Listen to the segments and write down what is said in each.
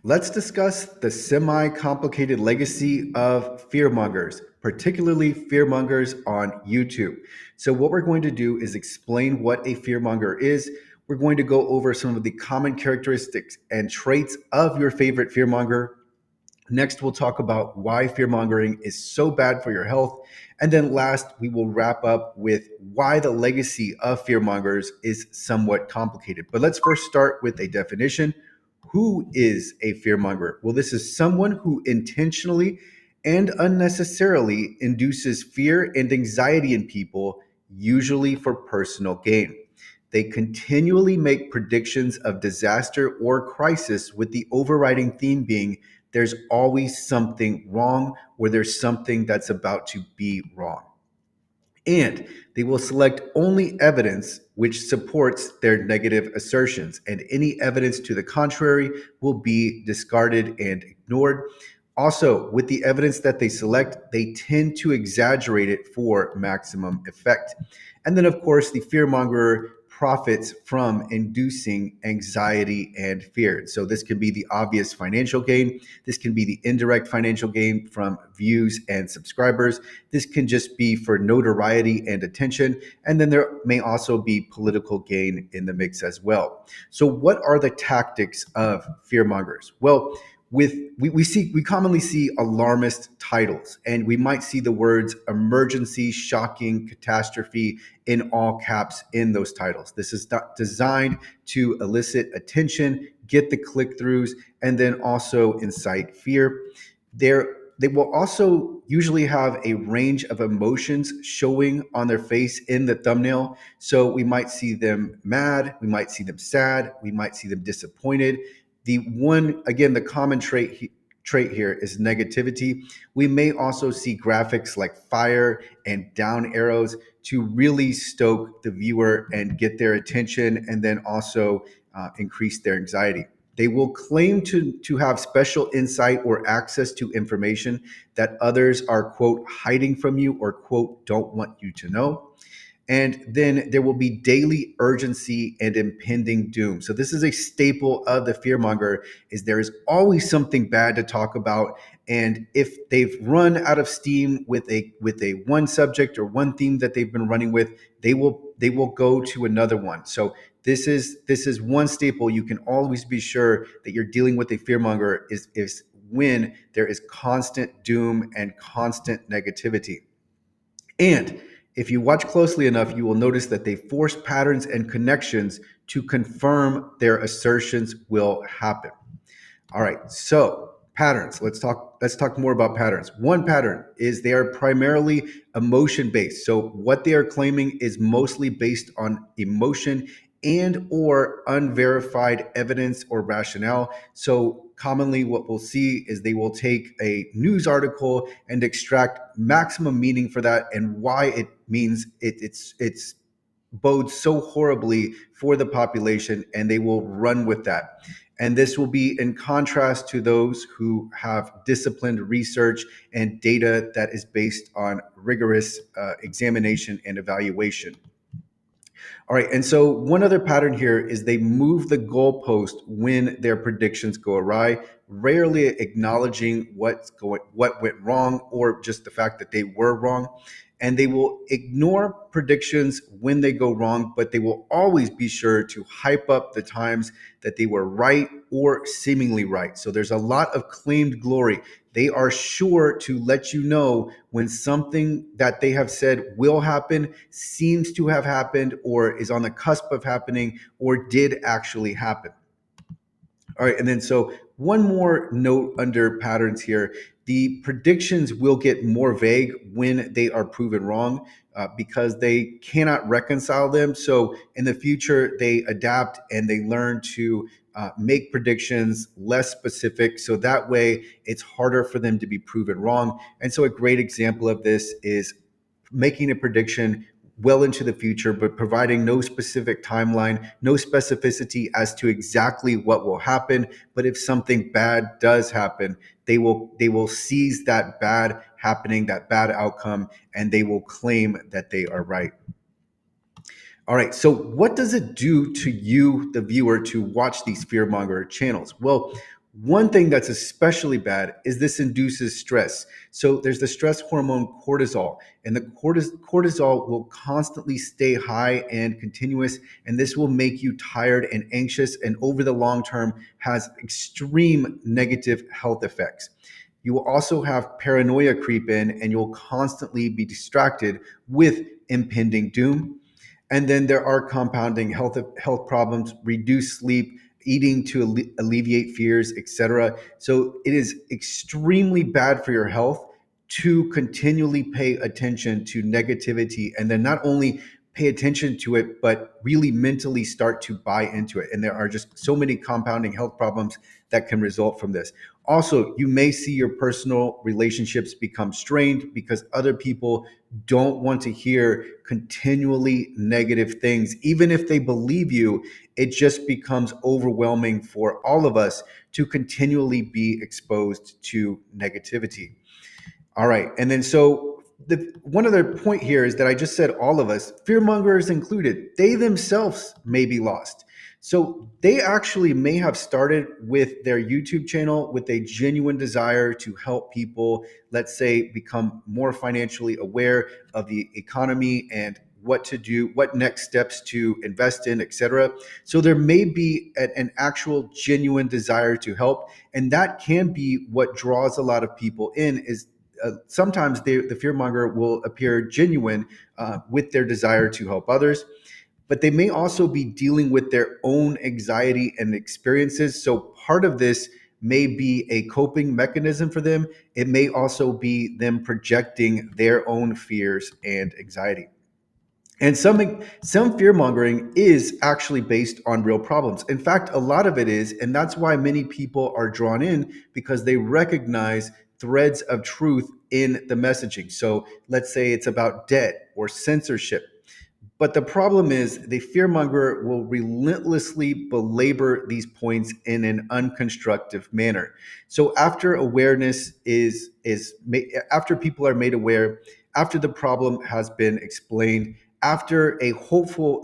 Let's discuss the semi-complicated legacy of fearmongers, particularly fearmongers on YouTube. So what we're going to do is explain what a fearmonger is. We're going to go over some of the common characteristics and traits of your favorite fearmonger. Next, we'll talk about why fearmongering is so bad for your health. And then last, we will wrap up with why the legacy of fearmongers is somewhat complicated. But let's first start with a definition. Who is a fearmonger? Well, this is someone who intentionally and unnecessarily induces fear and anxiety in people, usually for personal gain. They continually make predictions of disaster or crisis, with the overriding theme being there's always something wrong or there's something that's about to be wrong. And they will select only evidence which supports their negative assertions, and any evidence to the contrary will be discarded and ignored. Also, with the evidence that they select, they tend to exaggerate it for maximum effect. And then, of course, the fearmonger profits from inducing anxiety and fear. So, this can be the obvious financial gain. This can be the indirect financial gain from views and subscribers. This can just be for notoriety and attention. And then there may also be political gain in the mix as well. So, what are the tactics of fearmongers? Well, we commonly see alarmist titles, and we might see the words emergency, shocking, catastrophe in all caps in those titles. This is designed to elicit attention, get the click-throughs, and then also incite fear. They will also usually have a range of emotions showing on their face in the thumbnail. So we might see them mad, we might see them sad, we might see them disappointed. The common trait here is negativity. We may also see graphics like fire and down arrows to really stoke the viewer and get their attention, and then also increase their anxiety. They will claim to have special insight or access to information that others are, quote, hiding from you or, quote, don't want you to know. And then there will be daily urgency and impending doom. So this is a staple of the fearmonger, is there is always something bad to talk about. And if they've run out of steam with a one subject or one theme that they've been running with, they will go to another one. So this is one staple. You can always be sure that you're dealing with a fearmonger is when there is constant doom and constant negativity. And if you watch closely enough, you will notice that they force patterns and connections to confirm their assertions will happen. All right, so patterns. Let's talk more about patterns. One pattern is they are primarily emotion based. So what they are claiming is mostly based on emotion and or unverified evidence or rationale. So commonly what we'll see is they will take a news article and extract maximum meaning for that and why it means it's bodes so horribly for the population, and they will run with that. And this will be in contrast to those who have disciplined research and data that is based on rigorous examination and evaluation. All right, and so one other pattern here is they move the goalpost when their predictions go awry, rarely acknowledging what went wrong or just the fact that they were wrong. And they will ignore predictions when they go wrong, but they will always be sure to hype up the times that they were right or seemingly right. So there's a lot of claimed glory. They are sure to let you know when something that they have said will happen, seems to have happened, or is on the cusp of happening, or did actually happen. All right, and then so one more note under patterns here. The predictions will get more vague when they are proven wrong, because they cannot reconcile them. So in the future, they adapt and they learn to make predictions less specific. So that way, it's harder for them to be proven wrong. And so a great example of this is making a prediction well into the future, but providing no specific timeline, no specificity as to exactly what will happen. But if something bad does happen, they will seize that bad happening, that bad outcome, and they will claim that they are right. All right, so what does it do to you, the viewer, to watch these fearmonger channels? Well, One thing that's especially bad is this induces stress. So there's the stress hormone cortisol, and the cortisol will constantly stay high and continuous, and this will make you tired and anxious, and over the long term has extreme negative health effects. You will also have paranoia creep in, and you'll constantly be distracted with impending doom. And then there are compounding health problems, reduced sleep, eating to alleviate fears, etc. So it is extremely bad for your health to continually pay attention to negativity, and then not only pay attention to it, but really mentally start to buy into it. And there are just so many compounding health problems that can result from this. Also, you may see your personal relationships become strained because other people don't want to hear continually negative things. Even if they believe you, it just becomes overwhelming for all of us to continually be exposed to negativity. All right. And then so the one other point here is that I just said all of us, fear mongers included, they themselves may be lost. So they actually may have started with their YouTube channel with a genuine desire to help people, let's say, become more financially aware of the economy and what to do, what next steps to invest in, etc. So there may be an actual genuine desire to help, and that can be what draws a lot of people in. Is sometimes the fearmonger will appear genuine with their desire to help others, but they may also be dealing with their own anxiety and experiences. So part of this may be a coping mechanism for them. It may also be them projecting their own fears and anxiety. And some fear mongering is actually based on real problems. In fact, a lot of it is, and that's why many people are drawn in, because they recognize threads of truth in the messaging. So let's say it's about debt or censorship. But the problem is the fearmonger will relentlessly belabor these points in an unconstructive manner. So after awareness after people are made aware, after the problem has been explained, after a hopeful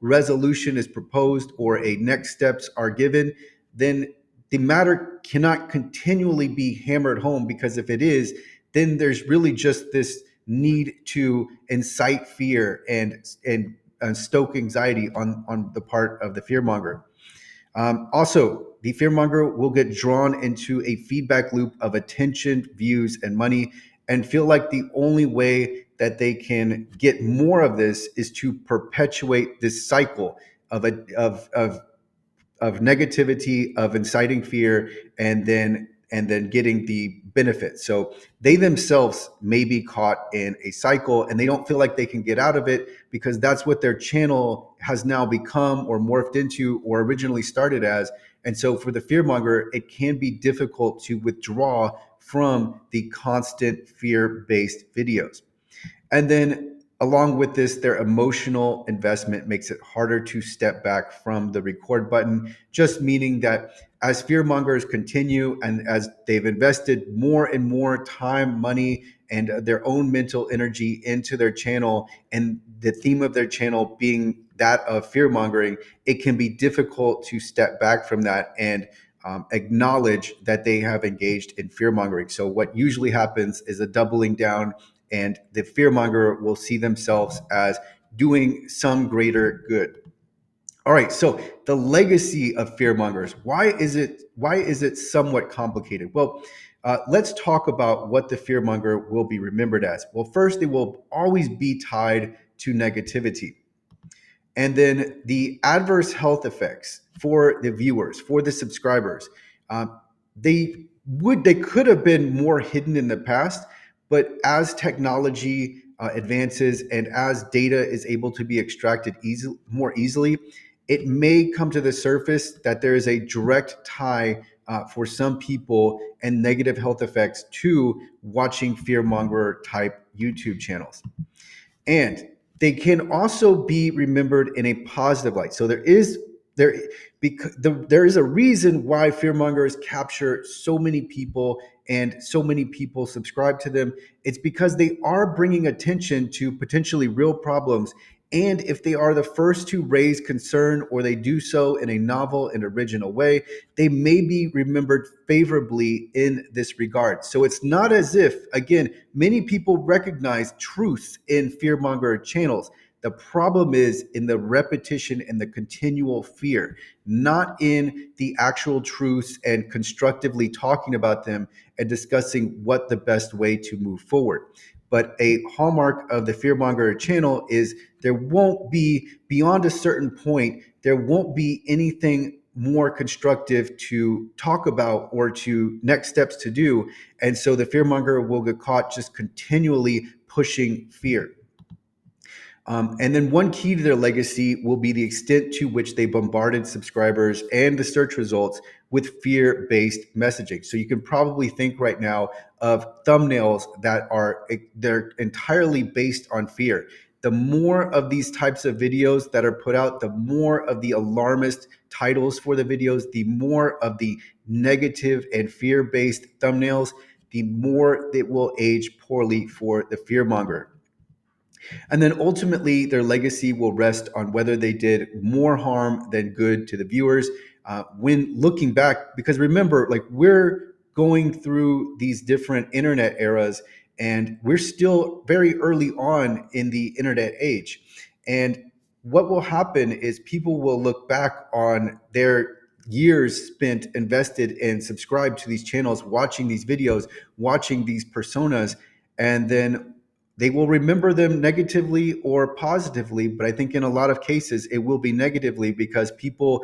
resolution is proposed or a next steps are given, then the matter cannot continually be hammered home, because if it is, then there's really just this need to incite fear and stoke anxiety on the part of the fearmonger. Also, the fearmonger will get drawn into a feedback loop of attention, views, and money, and feel like the only way that they can get more of this is to perpetuate this cycle of negativity, of inciting fear, and then getting the benefit. So they themselves may be caught in a cycle, and they don't feel like they can get out of it, because that's what their channel has now become or morphed into or originally started as. And so for the fearmonger, it can be difficult to withdraw from the constant fear-based videos. And then along with this, their emotional investment makes it harder to step back from the record button, just meaning that as fearmongers continue and as they've invested more and more time, money, and their own mental energy into their channel, and the theme of their channel being that of fearmongering, it can be difficult to step back from that and acknowledge that they have engaged in fearmongering. So what usually happens is a doubling down, and the fearmonger will see themselves as doing some greater good. All right, so the legacy of fearmongers. Why is it somewhat complicated? Well, let's talk about what the fearmonger will be remembered as. Well, first, they will always be tied to negativity. And then the adverse health effects for the viewers, for the subscribers, uh, they could have been more hidden in the past, but as technology advances and as data is able to be extracted more easily, it may come to the surface that there is a direct tie for some people and negative health effects to watching fearmonger type YouTube channels. And they can also be remembered in a positive light. So there is a reason why fearmongers capture so many people and so many people subscribe to them. It's because they are bringing attention to potentially real problems, And if they are the first to raise concern or they do so in a novel and original way, they may be remembered favorably in this regard. So it's not as if, again, many people recognize truth in fearmonger channels. The problem is in the repetition and the continual fear, not in the actual truths and constructively talking about them and discussing what the best way to move forward. But a hallmark of the fearmonger channel is there won't be, beyond a certain point, there won't be anything more constructive to talk about or to next steps to do. And so the fearmonger will get caught just continually pushing fear. And then one key to their legacy will be the extent to which they bombarded subscribers and the search results with fear-based messaging. So you can probably think right now of thumbnails that are they're entirely based on fear. The more of these types of videos that are put out, the more of the alarmist titles for the videos, the more of the negative and fear-based thumbnails, the more it will age poorly for the fearmonger. And then ultimately, their legacy will rest on whether they did more harm than good to the viewers when looking back. Because remember, like we're going through these different internet eras, and we're still very early on in the internet age. And what will happen is people will look back on their years spent invested and subscribed to these channels, watching these videos, watching these personas, and then they will remember them negatively or positively, but I think in a lot of cases it will be negatively because people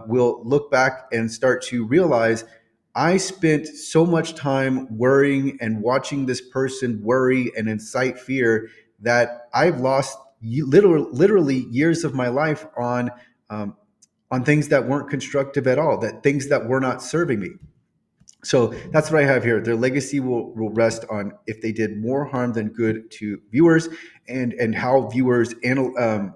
will look back and start to realize I spent so much time worrying and watching this person worry and incite fear that I've lost literally years of my life on things that weren't constructive at all, that things that were not serving me. So that's what I have here. Their legacy will rest on if they did more harm than good to viewers, and how viewers remember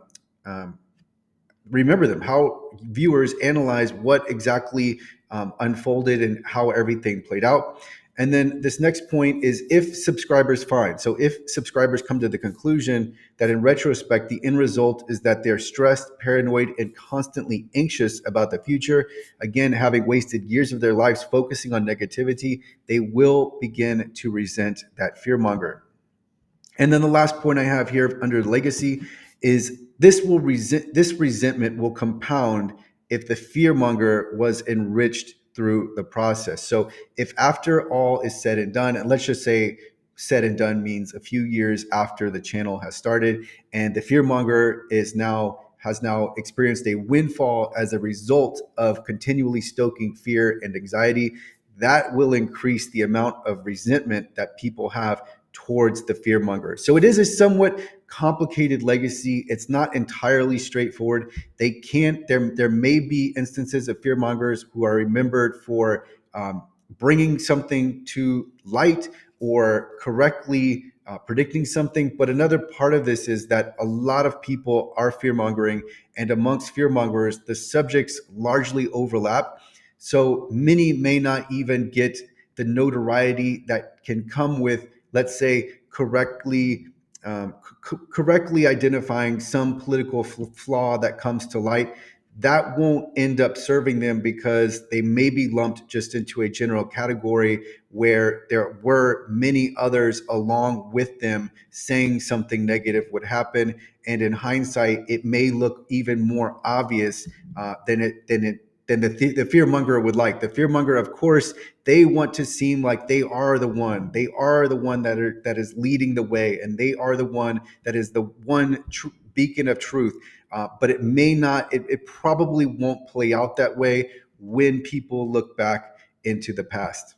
them, how viewers analyze what exactly unfolded and how everything played out. And then this next point is if subscribers find. So if subscribers come to the conclusion that in retrospect, the end result is that they're stressed, paranoid, and constantly anxious about the future, again, having wasted years of their lives focusing on negativity, they will begin to resent that fearmonger. And then the last point I have here under legacy is this resentment will compound if the fearmonger was enriched through the process. So if after all is said and done, and let's just say said and done means a few years after the channel has started, and the fearmonger has now experienced a windfall as a result of continually stoking fear and anxiety, that will increase the amount of resentment that people have towards the fearmonger. So it is a somewhat complicated legacy. It's not entirely straightforward. There may be instances of fearmongers who are remembered for bringing something to light or correctly predicting something. But another part of this is that a lot of people are fearmongering, and amongst fearmongers, the subjects largely overlap. So many may not even get the notoriety that can come with, let's say, correctly identifying some political flaw that comes to light. That won't end up serving them because they may be lumped just into a general category where there were many others along with them saying something negative would happen. And in hindsight, it may look even more obvious than the fearmonger would like. The fearmonger, of course, they want to seem like they are the one. They are the one that is leading the way, and they are the one that is the one beacon of truth. But it may not. It probably won't play out that way when people look back into the past.